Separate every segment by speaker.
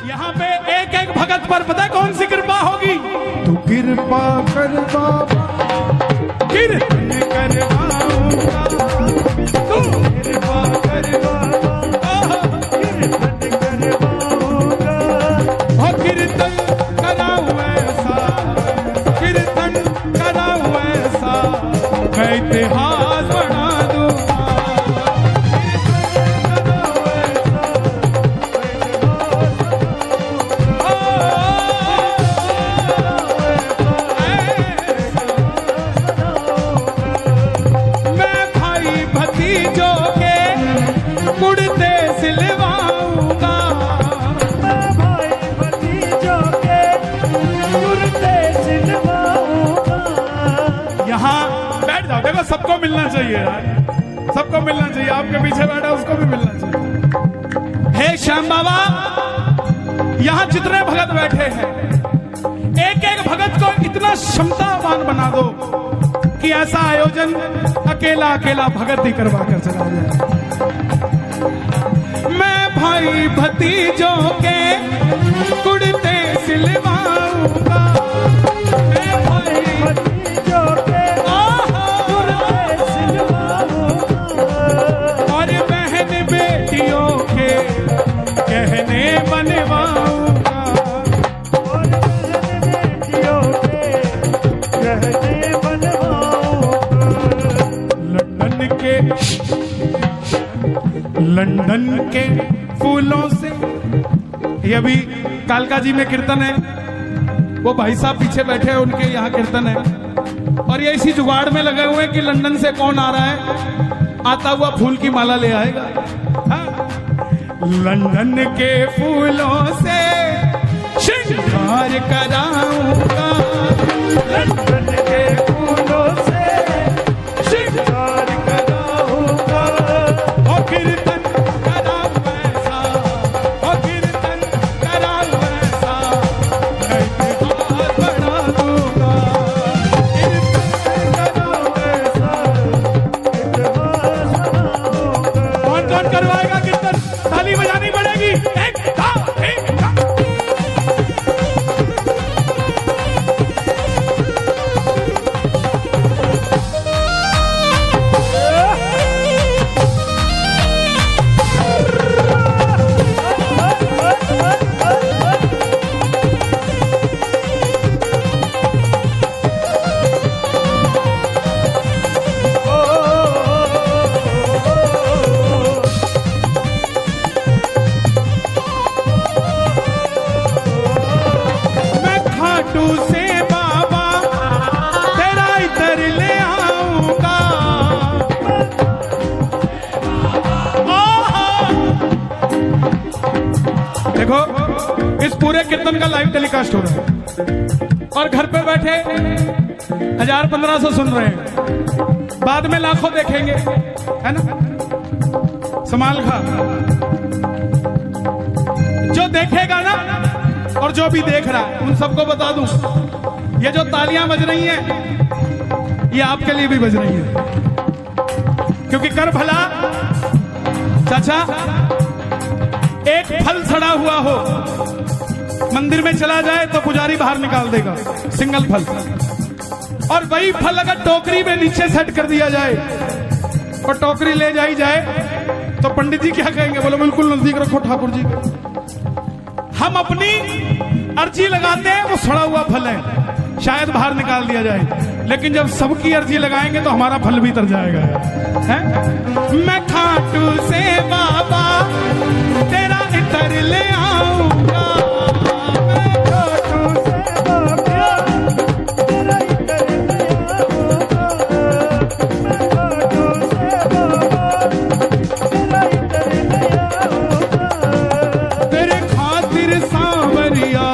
Speaker 1: यहाँ पे एक एक भगत पर पता है कौन सी कृपा होगी?
Speaker 2: तू कृपा कर बाबा,
Speaker 1: कीर्तन
Speaker 2: करवाऊंगा,
Speaker 1: तू
Speaker 2: कृपा कर बाबा, कीर्तन करवाऊंगा,
Speaker 1: हो कीर्तन कराऊं ऐसा, कीर्तन कराऊं ऐसा, मैं इतिहास बना दूंगा। मैं भाई भतीजों के कुर्ते सिलवाऊंगा,
Speaker 2: भाई भतीजों के कुर्ते सिलवाऊंगा।
Speaker 1: यहाँ बैठ जाओ, देखो सबको मिलना चाहिए यार, सबको मिलना चाहिए, आपके पीछे बैठा उसको भी मिलना चाहिए। हे श्याम बाबा, यहाँ जितने भगत बैठे हैं, एक एक भगत को इतना क्षमतावान बना दो कि ऐसा आयोजन अकेला अकेला भगत ही करवा कर चला जाए। मैं भाई भतीजों के कुर्ते सिलवाऊंगा, मैं भाई
Speaker 2: भतीजों के कुर्ते सिलवाऊंगा,
Speaker 1: और बहन बेटियों के गहने बनवाऊंगा,
Speaker 2: और बहन बेटियों के गहने बनवाऊंगा।
Speaker 1: लंदन के फूलों से, ये अभी कालका जी में कीर्तन है, वो भाई साहब पीछे बैठे हैं, उनके यहाँ कीर्तन है, और ये इसी जुगाड़ में लगे हुए हैं कि लंदन से कौन आ रहा है, आता हुआ फूल की माला ले आएगा। हाँ? लंदन के फूलों से श्रृंगार कराऊंगा,
Speaker 2: लंदन के फूलों से श्रृंगार कराऊंगा,
Speaker 1: और कीर्तन कराऊं ऐसा, और कीर्तन कराऊं ऐसा, मैं इतिहास बना दूंगा, कीर्तन कराऊं ऐसा।
Speaker 2: इतिहास बनाऊंगा।
Speaker 1: कौन कौन करवाएगा कीर्तन? ताली बजानी पड़ेगी। एक दो, एक दो। मैं खाटू से बाबा तेरा इधर ले आऊंगा, देखो इस पूरे कीर्तन का लाइव टेलीकास्ट हो रहा है और घर पे बैठे 1000-1500 सुन रहे हैं, बाद में लाखों देखेंगे, है ना? संभाल खा, जो देखेगा ना और जो भी देख रहा है उन सबको बता दूं, ये जो तालियां बज रही हैं ये आपके लिए भी बज रही हैं, क्योंकि कर भला चाचा, एक फल सड़ा हुआ हो मंदिर में चला जाए तो पुजारी बाहर निकाल देगा, सिंगल फल, और वही फल अगर टोकरी में नीचे सेट कर दिया जाए और टोकरी ले जाई जाए तो पंडित जी क्या कहेंगे? बोलो बिल्कुल नजदीक रखो ठाकुर जी। हम अपनी अर्जी लगाते हैं, वो सड़ा हुआ फल है, शायद बाहर निकाल दिया जाए, लेकिन जब सबकी अर्जी लगाएंगे तो हमारा फल भी तर जाएगा, है? मैं खाटू से बाबा तेरा इधर ले आऊंगा, मैं खाटू से बाबा
Speaker 2: तेरा इधर ले आऊंगा, मैं खाटू से बाबा तेरा इधर ले आऊंगा,
Speaker 1: तेरे खातिर सांवरिया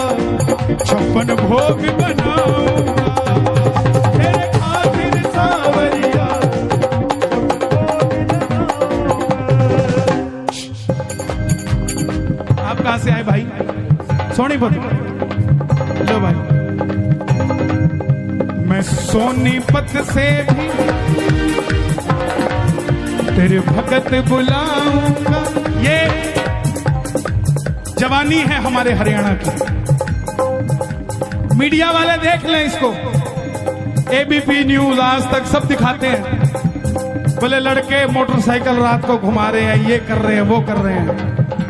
Speaker 1: 56 भोग बनाऊंगा, तेरे खातिर सांवरिया। आप कहां से आए भाई? सोनीपत। लो भाई, मैं सोनीपत से भी तेरे भगत बुलाऊंगा। ये जवानी है हमारे हरियाणा की। मीडिया वाले देख लें इसको, एबीपी न्यूज, आज तक सब दिखाते हैं, बोले लड़के मोटरसाइकिल रात को घुमा रहे हैं, ये कर रहे हैं, वो कर रहे हैं।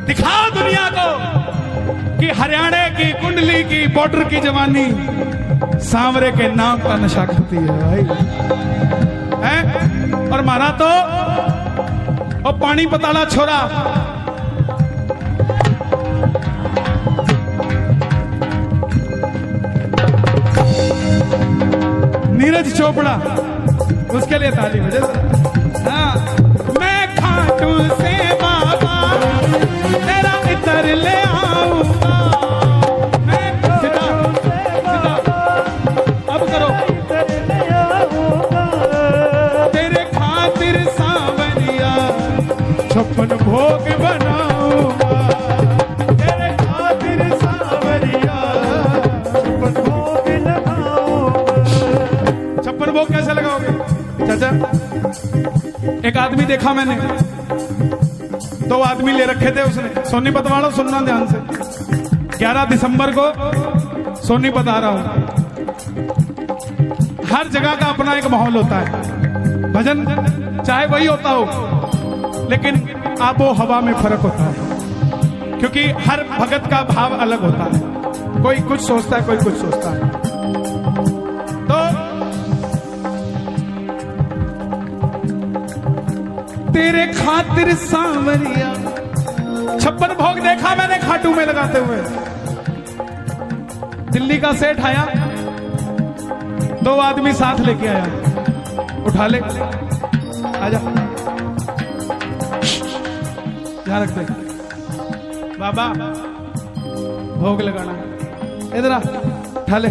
Speaker 1: दिखाओ दुनिया को कि हरियाणा की कुंडली की बॉर्डर की जवानी सांवरे के नाम का नशा करती है भाई, है? और मारा तो और पानी पताला छोरा, नीरज चोपड़ा, उसके लिए ताली बजे। हाँ, मैं खाटू से बाबा तेरा इतर ले आऊंगा, मैं सीधा सीधा अब करो, तेरे खातिर सांवरिया 56 भोग बनाऊंगा, तेरे खातिर सांवरिया 56 भोग लगाऊंगा। 56 भोग कैसे लगाओगे चाचा? एक आदमी देखा मैंने, 2 आदमी ले रखे थे उसने, सोनीपत वालों सुनना ध्यान से, 11 दिसंबर को सोनीपत आ रहा हूं। हर जगह का अपना एक माहौल होता है, भजन चाहे वही होता हो, लेकिन आबो हवा में फर्क होता है, क्योंकि हर भगत का भाव अलग होता है, कोई कुछ सोचता है, कोई कुछ सोचता है। तो तेरे खातिर सांवरिया 56 भोग देखा मैंने खाटू में लगाते हुए। दिल्ली का सेठ आया, 2 आदमी साथ लेके आया, उठा ले, आजा, यहाँ रख दे बाबा, भोग लगाना, इधर आ, उठा ले,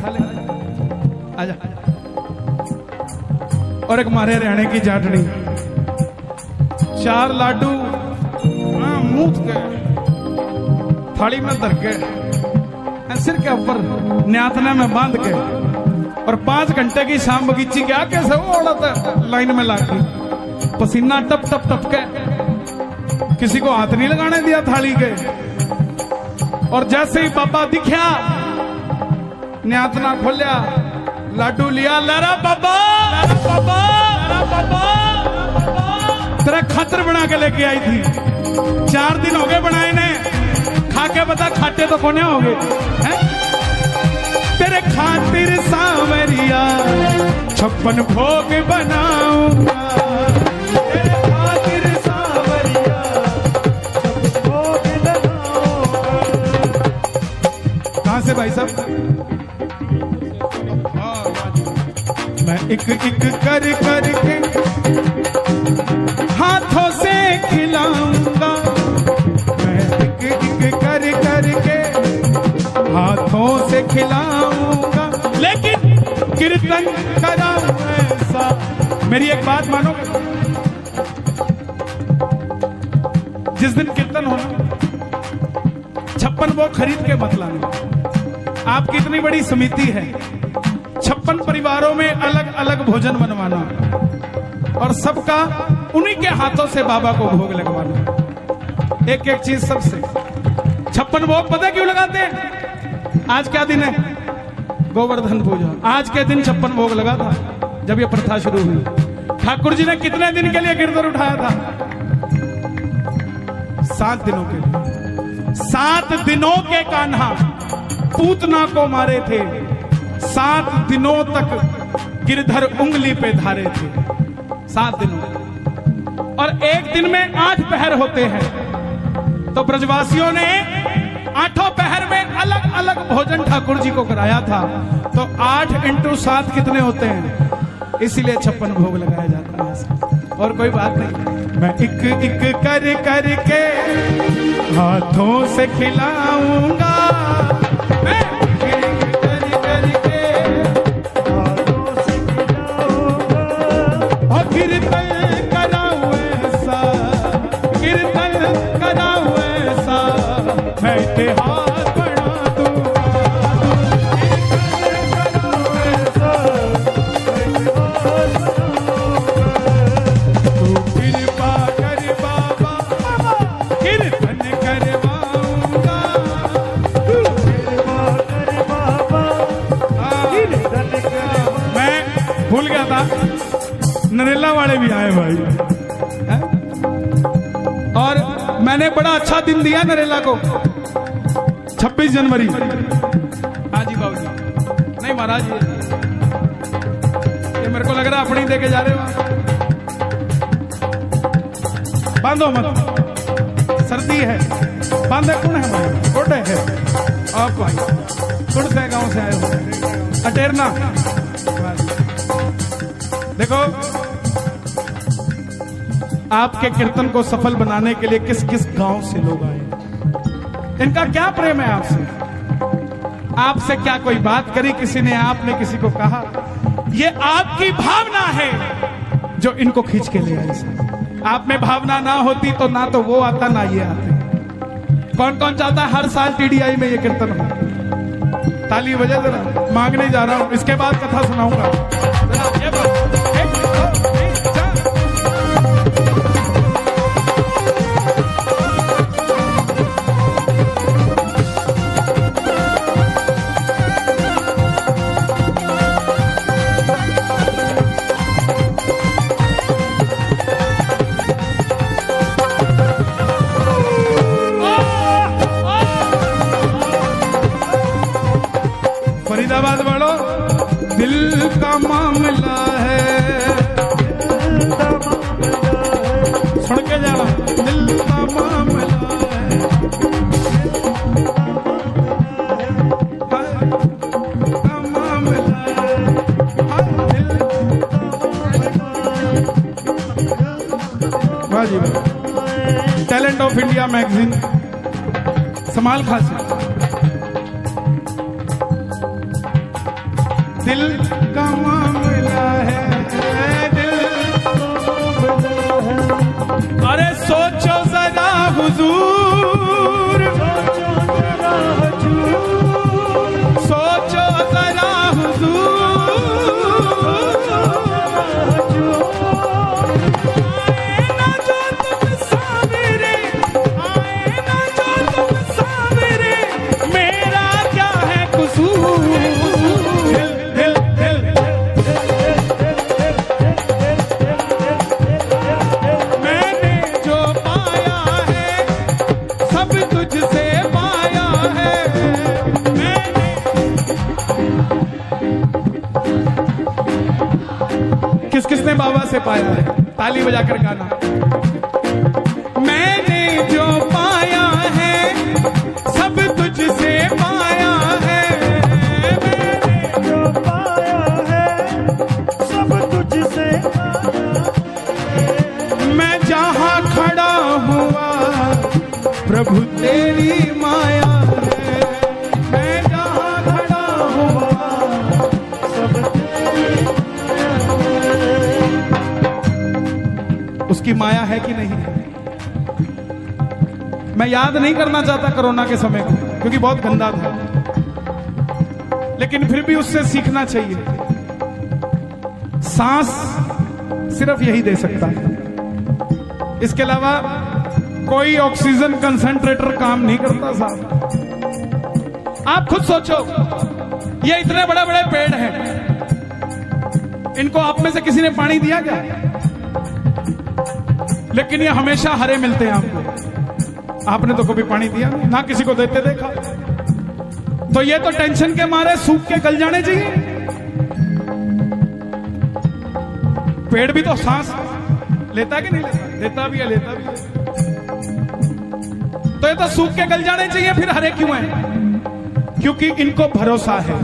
Speaker 1: आजा। और एक मारे रहने की जाटनी, 4 लाडू मूत के थाली में धर के सिर के ऊपर न्याथने में बांध के, और 5 घंटे की शाम बगीची क्या कैसे वो औरत लाइन में लागी, पसीना टप टप टप के, किसी को हाथ नहीं लगाने दिया थाली के। और जैसे ही बाबा दिखा, न्यातना खोलिया, लाडू लिया, लरा बाबा, लरा बाबा, लरा बाबा, तेरा खातर बना के लेके आई थी, 4 दिन हो गए बनाए ने, खा के बता खाते तो कोने हो गए हैं? तेरे खातिर सांवरिया 56 भोग बनाऊंगा, तेरे खातिर सांवरिया 56 भोग लगाऊंगा। कहां से भाई साहब? मैं एक एक कर करके हाथों से खिलाऊंगा, मैं एक एक कर करके हाथों से खिलाऊंगा, लेकिन कीर्तन कराऊं ऐसा। मेरी एक बात मानो, जिस दिन कीर्तन होना 56 वो खरीद के मत लाना। आपकी इतनी बड़ी समिति है, 56 परिवारों में अलग अलग भोजन बनवाना और सबका उन्हीं के हाथों से बाबा को भोग लगवाना। एक एक चीज सबसे। 56 भोग पता क्यों लगाते हैं? आज क्या दिन है? गोवर्धन पूजा। आज के दिन 56 भोग लगा था जब ये प्रथा शुरू हुई। ठाकुर जी ने कितने दिन के लिए गिरधर उठाया था? 7 दिनों के लिए। 7 दिनों के कान्हा पूतना को मारे थे, 7 दिनों तक गिरधर उंगली पे धारे थे, 7 दिनों। और एक दिन में 8 पहर होते हैं, तो ब्रजवासियों ने 8 पहर में अलग अलग भोजन ठाकुर जी को कराया था। तो 8 × 7 कितने होते हैं? इसीलिए 56 भोग लगाया जाता है। और कोई बात नहीं। मैं एक एक कर करके हाथों से खिलाऊंगा, मैं एक एक कर करके हाथों से खिलाऊंगा, और कीर्तन कराऊं ऐसा, कीर्तन कराऊं ऐसा, मैं इतिहास बना दूंगा, कीर्तन कराऊं ऐसा, मैं इतिहास बनाऊंगा। तू कृपा कर बाबा, कीर्तन करवाऊंगा, नरेला वाले भी आए भाई हैं? और मैंने बड़ा अच्छा दिन दिया नरेला को, 26 जनवरी। हाँ जी बाबू जी, नहीं महाराज ये मेरे को लग रहा है अपनी दे के जा रहे हो। बांधो मत, सर्दी है, बांधे कौन है भाई? गोडे है आप भाई, कुड़ से गांव से आए हो, अटेरना। देखो आपके कीर्तन को सफल बनाने के लिए किस किस गांव से लोग आए, इनका क्या प्रेम है आपसे? आपसे क्या कोई बात करी किसी ने, आपने किसी को कहा? ये आपकी भावना है जो इनको खींच के ले आई। आप में भावना ना होती तो ना तो वो आता ना ये आते। कौन कौन चाहता है हर साल टीडीआई में ये कीर्तन हो? ताली बजे जरा, मांगने जा रहा हूं, इसके बाद कथा सुनाऊंगा। ये बात, एक, दो, तीन, चार। फरीदाबाद वालों, दिल का मामला है, सुन के जाना, दिल का मामला है, का मामला है, वाह जी वाह। टैलेंट ऑफ इंडिया मैगजीन, समाल खासी। दिल का मामला है, दिल अरे सोचो जरा हुजूर, सोचो जरा हुजूर, आए ना जो तुम सामने, आए ना जो तुम सामने, मेरा क्या है कसूर? किस किसने बाबा से पाया है? ताली बजाकर गाना। मैंने जो पाया है सब तुझसे पाया है,
Speaker 2: मैंने जो पाया है सब तुझसे पाया है।
Speaker 1: मैं जहां खड़ा हुआ प्रभु तेरी माया है, मैं जहां खड़ा हुआ
Speaker 2: सब तेरी
Speaker 1: उसकी माया है कि नहीं? मैं याद नहीं करना चाहता कोरोना के समय को, क्योंकि बहुत गंदा था, लेकिन फिर भी उससे सीखना चाहिए। सांस सिर्फ यही दे सकता है, इसके अलावा कोई ऑक्सीजन कंसंट्रेटर काम नहीं करता साहब। आप खुद सोचो, ये इतने बड़े बड़े पेड़ हैं, इनको आप में से किसी ने पानी दिया क्या? लेकिन ये हमेशा हरे मिलते हैं आपको। आपने तो कभी पानी दिया नहीं, ना किसी को देते देखा। तो ये तो टेंशन के मारे सूख के गल जाने चाहिए। पेड़ भी तो सांस लेता है कि नहीं लेता? लेता भी है, लेता भी है। तो ये तो सूख के गल जाने चाहिए, फिर हरे क्यों हैं? क्योंकि इनको भरोसा है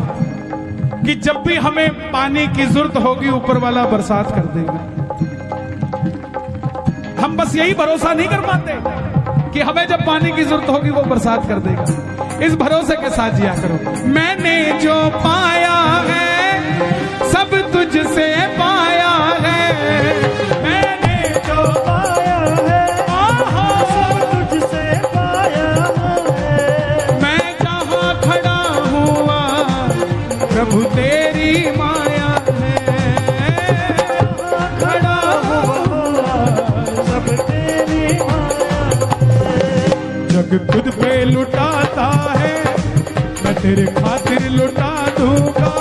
Speaker 1: कि जब भी हमें पानी की जरूरत होगी ऊपर वाला बरसात कर देगा। हम बस यही भरोसा नहीं कर पाते कि हमें जब पानी की जरूरत होगी वो बरसात कर देगा। इस भरोसे के साथ जिया करो। मैंने जो पाया है सब तुझसे पाया है, मैंने जो
Speaker 2: पाया है सब तुझसे पाया है।
Speaker 1: मैं जहां खड़ा हुआ प्रभु तेरी माया है, खड़ा हुआ
Speaker 2: सब तेरी
Speaker 1: जग खुद पे लुटाता है, मैं तेरे खातिर लुटा दूंगा।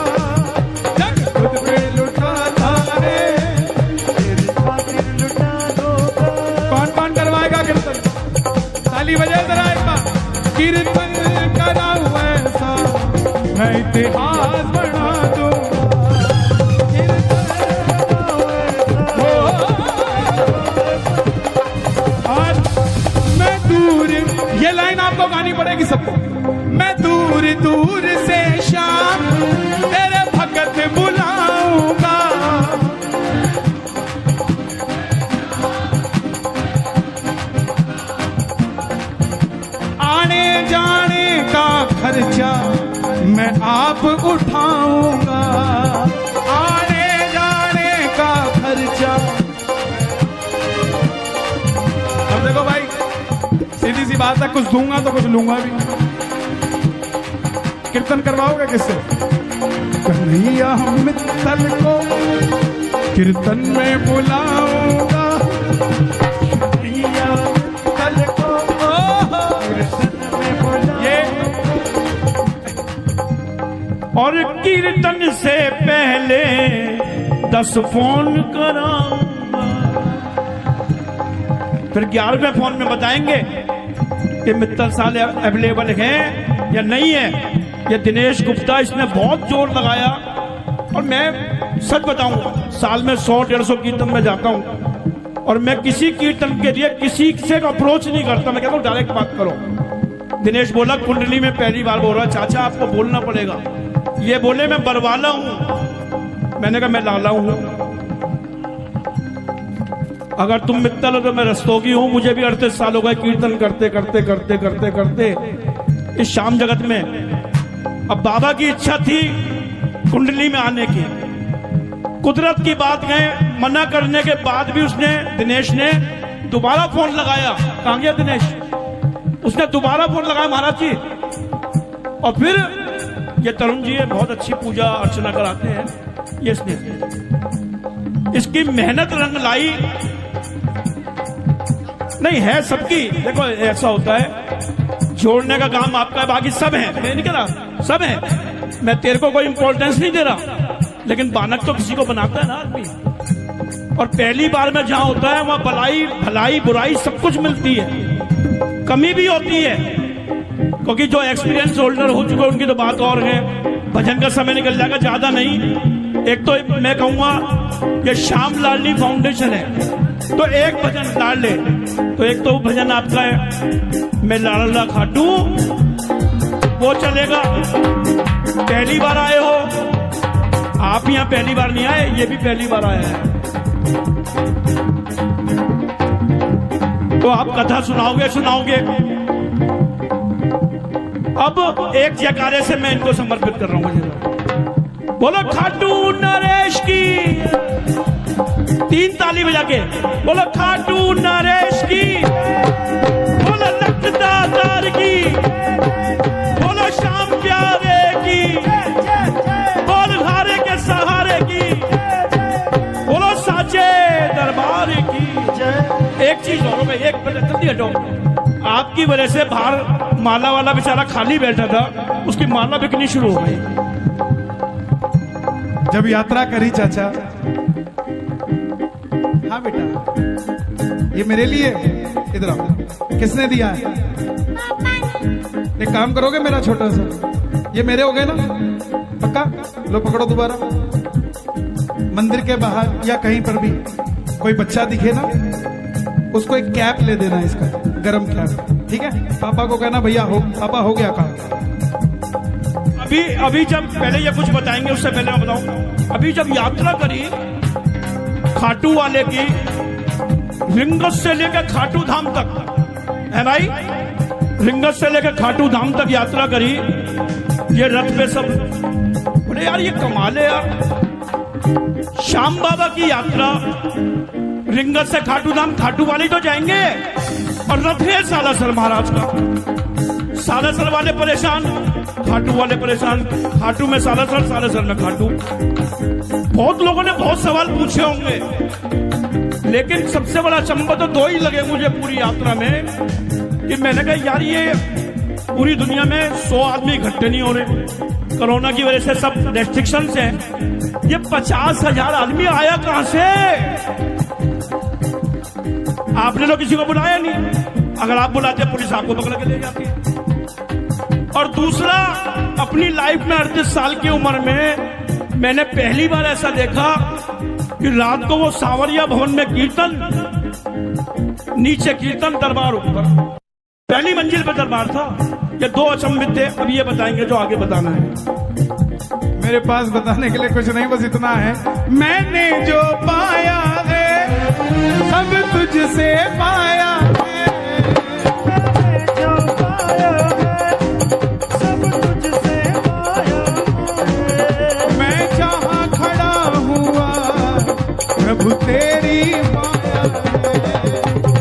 Speaker 1: जग खुद पे लुटाता है, कीर्तन कराऊं ऐसा मैं इतिहास बना दूंगा। और मैं दूर, ये लाइन आपको गानी पड़ेगी सबको। मैं दूर दूर से शाम तेरे भगत बुलाऊंगा, आने जाने का खर्चा मैं आप उठाऊंगा, आने जाने का खर्चा। अब देखो भाई, सीधी सी बात है, कुछ दूंगा तो कुछ लूंगा भी। कीर्तन करवाओगे किससे? कन्हैया मित्तल को कीर्तन में बुलाऊंगा, कन्हैया मित्तल को कीर्तन में बुलाऊंगा।
Speaker 2: और कीर्तन से पहले 10 फोन कराऊंगा, फिर 11वें फोन में बताएंगे कि मित्तल साल अवेलेबल है या नहीं है। ये दिनेश गुप्ता, इसने बहुत जोर लगाया। और मैं सच बताऊंगा, साल में 100-150 कीर्तन में जाता हूं और मैं किसी कीर्तन के लिए किसी से अप्रोच नहीं करता। मैं कहता हूं डायरेक्ट बात करो। दिनेश बोला कुंडली में पहली बार बोल रहा, चाचा आपको बोलना पड़ेगा। ये बोले मैं बरवाला हूं, मैंने कहा मैं लाला हूं। अगर तुम मित्तल हो तो मैं रस्तोगी हूं। मुझे भी 38 साल हो गए कीर्तन करते करते करते करते करते इस शाम जगत में। अब बाबा की इच्छा थी कुंडली में आने की, कुदरत की बात है, मना करने के बाद भी उसने, दिनेश ने दोबारा फोन लगाया। कहां गया दिनेश? उसने दोबारा फोन लगाया महाराज जी। और फिर ये तरुण जी है, बहुत अच्छी पूजा अर्चना कराते हैं। ये इसने, इसकी मेहनत रंग लाई। नहीं है सबकी, देखो ऐसा होता है, जोड़ने का काम आपका है, बाकी सब है। मैं नहीं कह रहा सब है, मैं तेरे को कोई इंपॉर्टेंस नहीं दे रहा, लेकिन बानक तो किसी को बनाता है ना आदमी। और पहली बार में जहां होता है वहां भलाई भलाई बुराई सब कुछ मिलती है, कमी भी होती है, क्योंकि जो एक्सपीरियंस होल्डर हो चुके उनकी तो बात और है। भजन का समय निकल जाएगा, ज्यादा नहीं। एक तो मैं कहूंगा ये श्याम लाडली फाउंडेशन है, तो एक भजन डाल ले। तो एक तो भजन आपका है, मैं लाडला खाटू, वो चलेगा। पहली बार आए हो आप, यहां पहली बार नहीं आए, ये भी पहली बार आया है, तो आप कथा सुनाओगे सुनाओगे। अब एक जयकारे से मैं इनको समर्पित कर रहा हूं। बोलो खाटू नरेश की, 3 ताली बजा के बोलो खाटू नरेश की, बोलो लखदातार की, बोलो श्याम प्यारे की, बोल हारे के सहारे की, बोलो साचे दरबार की। एक चीज और हो गई, एक जल्दी हटो। आपकी वजह से बाहर माला वाला बेचारा खाली बैठा था, उसकी माला बिकनी शुरू हो गई।
Speaker 1: जब यात्रा करी चाचा, हाँ बेटा ये मेरे लिए, इधर आओ, किसने दिया है? एक काम करोगे मेरा छोटा सा, ये मेरे हो गए ना पक्का? लो पकड़ो दोबारा। मंदिर के बाहर या कहीं पर भी कोई बच्चा दिखे ना, उसको एक कैप ले देना, इसका गरम कैप, ठीक है? पापा को कहना भैया हो, पापा हो गया काम।
Speaker 2: अभी जब पहले ये कुछ बताएंगे, उससे पहले मैं बताऊं, अभी जब यात्रा करी खाटू वाले की, रिंगस से लेकर खाटू धाम तक, है भाई, रिंगस से लेकर खाटू धाम तक यात्रा करी, ये रथ पे सब बोले यार ये कमाल है यार। श्याम बाबा की यात्रा रिंगस से खाटू धाम, खाटू वाले तो जाएंगे और रथ है सालासर महाराज का। सालासर वाले परेशान, खाटू वाले परेशान, खाटू में सालासर, सालासर में खाटू। बहुत लोगों ने बहुत सवाल पूछे होंगे, लेकिन सबसे बड़ा अचंभा तो 2 ही लगे मुझे पूरी यात्रा में, कि मैंने कहा यार ये पूरी दुनिया में 100 आदमी इकट्ठे नहीं हो रहे, कोरोना की वजह से सब रेस्ट्रिक्शन है, ये 50,000 आदमी आया कहां से? आपने तो किसी को बुलाया नहीं, अगर आप बुलाते पुलिस आपको पकड़ के ले जाती। और दूसरा, अपनी लाइफ में 38 साल की उम्र में मैंने पहली बार ऐसा देखा कि रात को वो सांवरिया भवन में कीर्तन, नीचे कीर्तन, दरबार ऊपर, पहली मंजिल पे दरबार था। ये दो अचंभित थे। अब ये बताएंगे जो आगे बताना है।
Speaker 1: मेरे पास बताने के लिए कुछ नहीं, बस इतना है, मैंने जो पाया है सब तुझसे पाया है,
Speaker 3: जो पाया है सब तुझसे पाया है।
Speaker 1: मैं जहाँ खड़ा हुआ प्रभु तेरी माया है,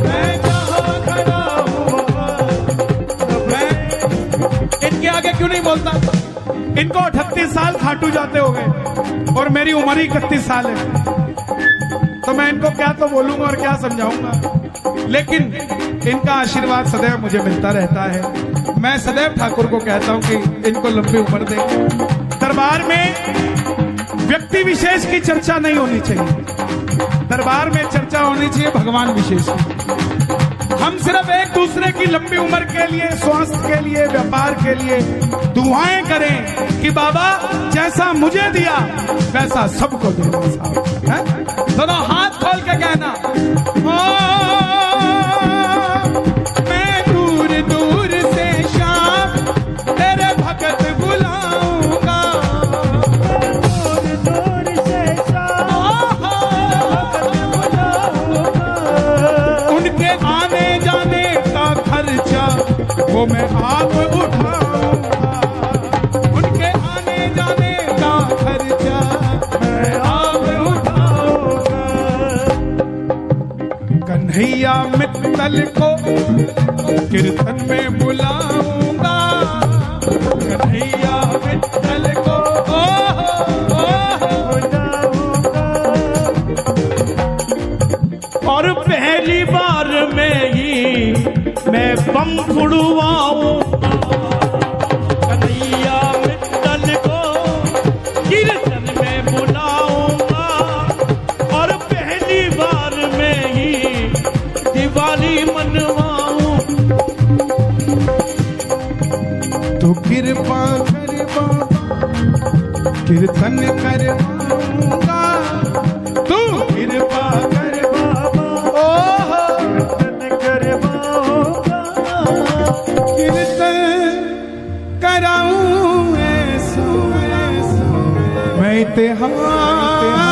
Speaker 1: मैं जहाँ खड़ा हुआ। मैं इनके आगे क्यों नहीं बोलता? इनको 38 साल खाटू जाते हो गए और मेरी उम्र ही 31 साल है, तो मैं इनको क्या तो बोलूंगा और क्या समझाऊंगा। लेकिन इनका आशीर्वाद सदैव मुझे मिलता रहता है। मैं सदैव ठाकुर को कहता हूं कि इनको लंबी उम्र दे। दरबार में व्यक्ति विशेष की चर्चा नहीं होनी चाहिए, दरबार में चर्चा होनी चाहिए भगवान विशेष की। हम सिर्फ एक दूसरे की लंबी उम्र के लिए, स्वास्थ्य के लिए, व्यापार के लिए दुआएं करें कि बाबा जैसा मुझे दिया वैसा सबको दे। दोनों हाथ खोल के कहना, मैं दूर दूर से शाम तेरे भगत बुलाऊंगा,
Speaker 3: दूर दूर से शाम भगत बुलाऊंगा।
Speaker 1: उनके आने जाने का खर्चा वो मैं आप उठाऊंगा, उनके आने जाने का खर्चा मैं आप उठाऊंगा। कन्हैया मित्तल को कीर्तन में बुलाऊंगा, कन्हैया मित्तल को
Speaker 2: और पहली बार में ही मैं बम फुड़वाऊं, कन्हैया मित्तल को कीर्तन में बुलाऊंगा, और पहली बार में ही दिवाली मनवाऊं।
Speaker 1: तो कृपा कर बाबा कीर्तन करवाऊंगा, तू कृपा कर
Speaker 3: बाबा कीर्तन करवाऊंगा।
Speaker 1: कीर्तन कराऊं ऐसो मैं इतिहास